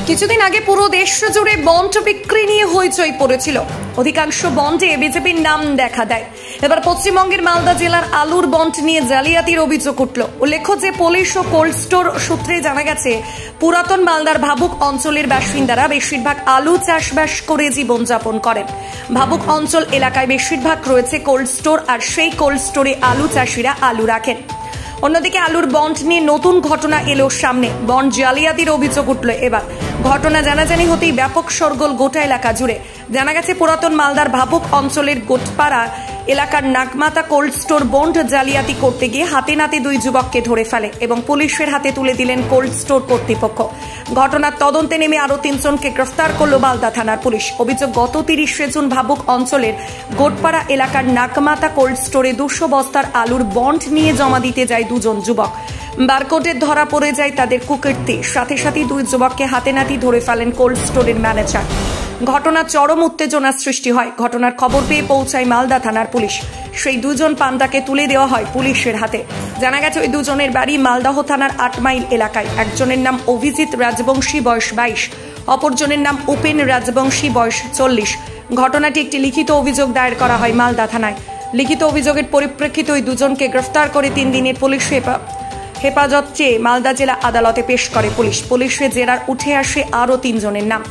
কিছুদিন আগে পুরো দেশ জুড়ে বন্ড বিক্রি নিয়ে হইচই পড়েছিল। অধিকাংশ বন্ডে বিজেপির নাম দেখা দেয়। এবার পশ্চিমবঙ্গের মালদা জেলার আলুর বন্ড নিয়ে জালিয়াতির অভিযোগ উঠল। উল্লেখ্য যে পুলিশ ও কোল্ড স্টোর সূত্রে জানা গেছে, পুরাতন মালদার ভাবুক অঞ্চলের বাসিন্দারা বেশিরভাগ আলু চাষবাস করে জীবনযাপন করেন। ভাবুক অঞ্চল এলাকায় বেশিরভাগ রয়েছে কোল্ড স্টোর, আর সেই কোল্ড স্টোরে আলু চাষিরা আলু রাখেন। অন্যদিকে আলুর বন্ড নিয়ে নতুন ঘটনা এলো সামনে। বন্ড জালিয়াতির অভিযোগ উঠল এবার। ঘটনা জানাজানি হতেই ব্যাপক শোরগোল গোটা এলাকা জুড়ে। জানা গেছে, পুরাতন মালদার ভাবুক অঞ্চলের গোটপাড়া এলাকার নাগমাতা কোল্ড স্টোর বন্ড জালিয়াতি করতে গিয়ে হাতে নাতে দুই যুবককে ধরে ফেলে এবং পুলিশের হাতে তুলে দিলেন কোল্ড স্টোর কর্তৃপক্ষ। ঘটনার তদন্তে নেমে আরো 3 জনকে গ্রেফতার করল মালদা থানার পুলিশ। অভিযোগ, গত 30 জুন ভাবুক অঞ্চলের গোটপাড়া এলাকার নাগমাতা কোল্ড স্টোরে 200 বস্তার আলুর বন্ড নিয়ে জমা দিতে যায় 2 জন যুবক। বারকোডে ধরা পড়ে যায় তাদের কুকীর্তি। সাথে সাথে 2 যুবককে হাতে নাতে ধরে ফেলেন কোল্ড স্টোরের ম্যানেজার। ঘটনা চরম উত্তেজনার সৃষ্টি হয়। ঘটনার খবর পেয়ে পৌঁছায় মালদা থানার পুলিশ। সেই 2 জন পান্ডাকে তুলে দেওয়া হয় পুলিশের হাতে। জানা গেছে, ওই 2 জনের বাড়ি মালদহ থানার 8 মাইল এলাকায়। একজনের নাম অভিজিৎ রাজবংশী, বয়স 22, অপরজনের নাম উপেন রাজবংশী, বয়স 40। ঘটনাটি একটি লিখিত অভিযোগ দায়ের করা হয় মালদা থানায়। লিখিত অভিযোগের পরিপ্রেক্ষিতে ওই 2 জনকে গ্রেফতার করে 3 দিনের পুলিশ হেফাজত চেয়ে মালদা জেলা আদালতে পেশ করে পুলিশ। পুলিশের জেরার উঠে আসে আরও 3 জনের নাম।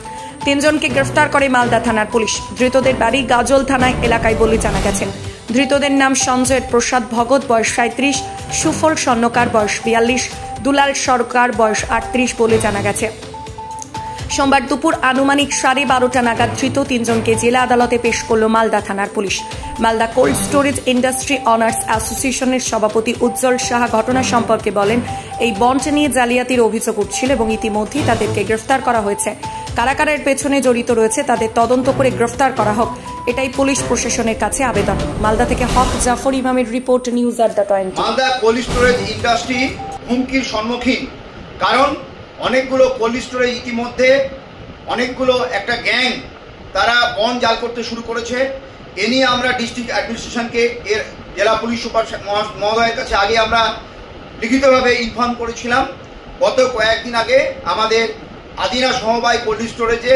3 জনকে গ্রেফতার করে মালদা থানার পুলিশ। ধৃতদের বাড়ি গাজল থানায় এলাকায় বলে জানা গেছে। ধৃতদের নাম সঞ্জয় প্রসাদ ভগত, বয়স 37, সুফল স্বর্ণকার, বয়স 42, দুলাল সরকার, বয়স 38 বলে জানা গেছে। সোমবার দুপুর আনুমানিক 12:30 নাগাদ ধৃত 3 জনকে জেলা আদালতে পেশ করল মালদা থানার police. Malda cold storage industry honours অ্যাসোসিয়েশনের সভাপতি উজ্জ্বল সাহা ঘটনা সম্পর্কে বলেন, এই বন্ড নিয়ে জালিয়াতির অভিযোগ উঠছিল এবং ইতিমধ্যেই তাদেরকে গ্রেফতার করা হয়েছে। কারা কারা এর পেছনে জড়িত রয়েছে তাদের তদন্ত করে গ্রেফতার করা হোক, এটাই পুলিশ প্রশাসনের কাছে আবেদন। মালদা থেকে হক জাফর ইমামের রিপোর্ট, নিউজ আড্ডা 20। মালদা কোল্ড স্টোরেজ ইন্ডাস্ট্রি হুমকির সম্মুখীন, কারণ অনেকগুলো কোল্ড স্টোরেজ ইতিমধ্যে অনেকগুলো একটা গ্যাং তারা বন্ড জাল করতে শুরু করেছে। এ নিয়ে আমরা ডিস্ট্রিক্ট অ্যাডমিনিস্ট্রেশনকে, এর জেলা পুলিশ সুপার মহোদয়ের কাছে আগে আমরা লিখিতভাবে ইনফর্ম করেছিলাম। গত কয়েকদিন আগে আমাদের আদিনা সমবায় কোল্ড স্টোরেজে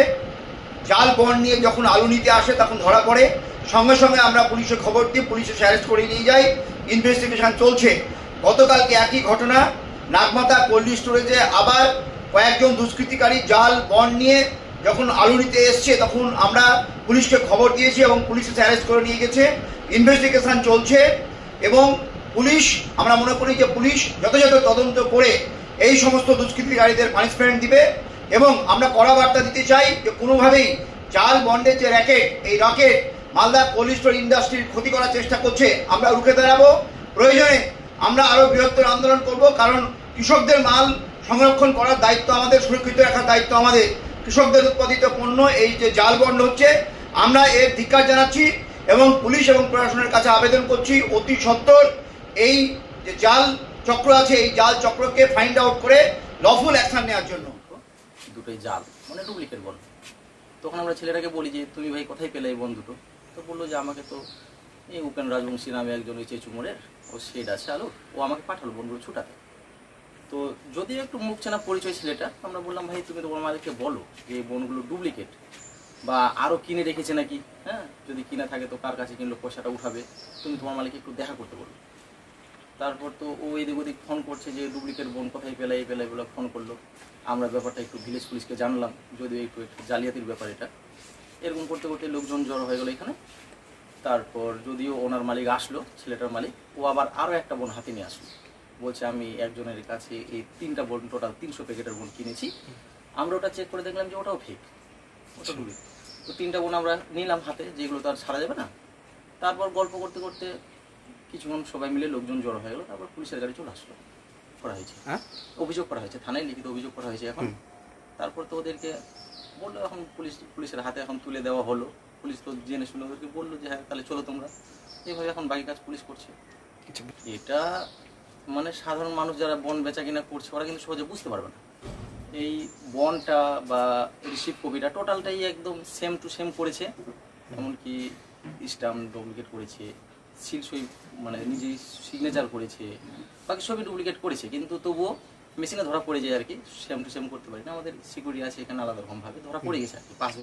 জাল বন্ড নিয়ে যখন আলু নিতে আসে তখন ধরা পড়ে। সঙ্গে সঙ্গে আমরা পুলিশে খবর দিই, পুলিশে অ্যারেস্ট করে নিয়ে যাই। ইনভেস্টিগেশন চলছে। গতকালকে একই ঘটনা নাগমাতা কোল্ড স্টোরেজে আবার কয়েকজন দুষ্কৃতিকারী জাল বন্ড নিয়ে যখন আলু নিতে এসছে তখন আমরা পুলিশকে খবর দিয়েছি এবং পুলিশে অ্যারেস্ট করে নিয়ে গেছে। ইনভেস্টিগেশন চলছে এবং পুলিশ, আমরা মনে করি যে পুলিশ যথাযথ তদন্ত করে এই সমস্ত দুষ্কৃতিকারীদের পানিশমেন্ট দিবে। এবং আমরা কড়া বার্তা দিতে চাই যে কোনোভাবেই জাল বন্ডের যে র্যাকেট, এই র্যাকেট মালদা কোল্ড স্টোর ইন্ডাস্ট্রির ক্ষতি করার চেষ্টা করছে, আমরা রুখে দাঁড়াবো। প্রয়োজনে আমরা আরো বৃহত্তর আন্দোলন করব, কারণ কৃষকদের মাল সংরক্ষণ করার দায়িত্ব আমাদের, সুরক্ষিত রাখার দায়িত্ব আমাদের। কৃষকদের উৎপাদিত পণ্য এই যে জাল বন্ড হচ্ছে, আমরা এর ধিক্কার জানাচ্ছি এবং পুলিশ এবং প্রশাসনের কাছে আবেদন করছি অতি সত্বর এই যে জাল চক্র আছে, এই জাল চক্রকে ফাইন্ড আউট করে লফুল অ্যাকশন নেওয়ার জন্য। দুটোই জাল, মানে ডুপ্লিকেট বন্ড। তখন আমরা ছেলেটাকে বলি যে তুমি ভাই কোথায় পেলে এই বন্ড দুটো? তো বললো যে আমাকে তো এই উপেন রাজবংশী নামে একজন ওই চেচুমোড়ের ও শেড আছে আলু, ও আমাকে পাঠালো বন্ডগুলো ছুটাতে। তো যদিও একটু মুখ চেনা পরিচয় ছেলেটা, আমরা বললাম ভাই তুমি তোমার মালিককে বলো যে এই বন্ডগুলো ডুপ্লিকেট বা আরও কিনে রেখেছে নাকি, হ্যাঁ যদি কিনে থাকে তো কার কাছে কিনলো পয়সাটা উঠাবে, তুমি তোমার মালিককে একটু দেখা করতে বলো। তারপর তো ও এদিক ওদিক ফোন করছে যে ডুপ্লিকেট বন্ড কোথায় পেলে, এই পেলে বলে ফোন করলো। আমরা ব্যাপারটা একটু ভিলেজ পুলিশকে জানলাম, যদিও একটু জালিয়াতির ব্যাপার এটা। এরকম করতে করতে লোকজন জড়ো হয়ে গেলো এখানে। তারপর যদিও ওনার মালিক আসলো, ছেলেটার মালিক, ও আবার আরও একটা বন্ড হাতে নিয়ে আসলো। বলছে আমি একজনের কাছে এই 3টা বন্ড, টোটাল 300 প্যাকেটের বন্ড কিনেছি। আমরা ওটা চেক করে দেখলাম যে ওটাও ফেক, ওটা ডুপ্লিকেট। তো 3টা বন্ড আমরা নিলাম হাতে, যেগুলো তো আর ছাড়া যাবে না। তারপর গল্প করতে করতে কিছুক্ষণ সবাই মিলে লোকজন জড়ো হয়ে গেলো। তারপর পুলিশের গাড়ি চলে আসলো, করা হয়েছে, অভিযোগ করা হয়েছে, থানায় লিখিত অভিযোগ করা হয়েছে এখন। তারপর তো ওদেরকে বললো, এখন পুলিশের হাতে এখন তুলে দেওয়া হলো। পুলিশ তো জেনে শুনে ওদেরকে বললো যে হ্যাঁ তাহলে চলো তোমরা। এইভাবে এখন বাকি কাজ পুলিশ করছে। এটা মানে সাধারণ মানুষ যারা বন্ড বেচা কিনা করছে ওরা কিন্তু সহজে বুঝতে পারবে না। এই বন্ডটা বা রিসিভ কপিটা টোটালটাই একদম সেম টু সেম করেছে। এমনকি স্ট্যাম্প ডুপ্লিকেট করেছে, সিল সই মানে নিজেই সিগনেচার করেছে, বাকি সবই ডুপ্লিকেট করেছে। কিন্তু তবুও মেশিনে ধরা পড়ে যায় আর কি, সেম টু সেম করতে পারি না, আমাদের সিকিউরিটি আছে এখানে আলাদা রকমভাবে ধরা পড়ে গেছে আর কি, পাস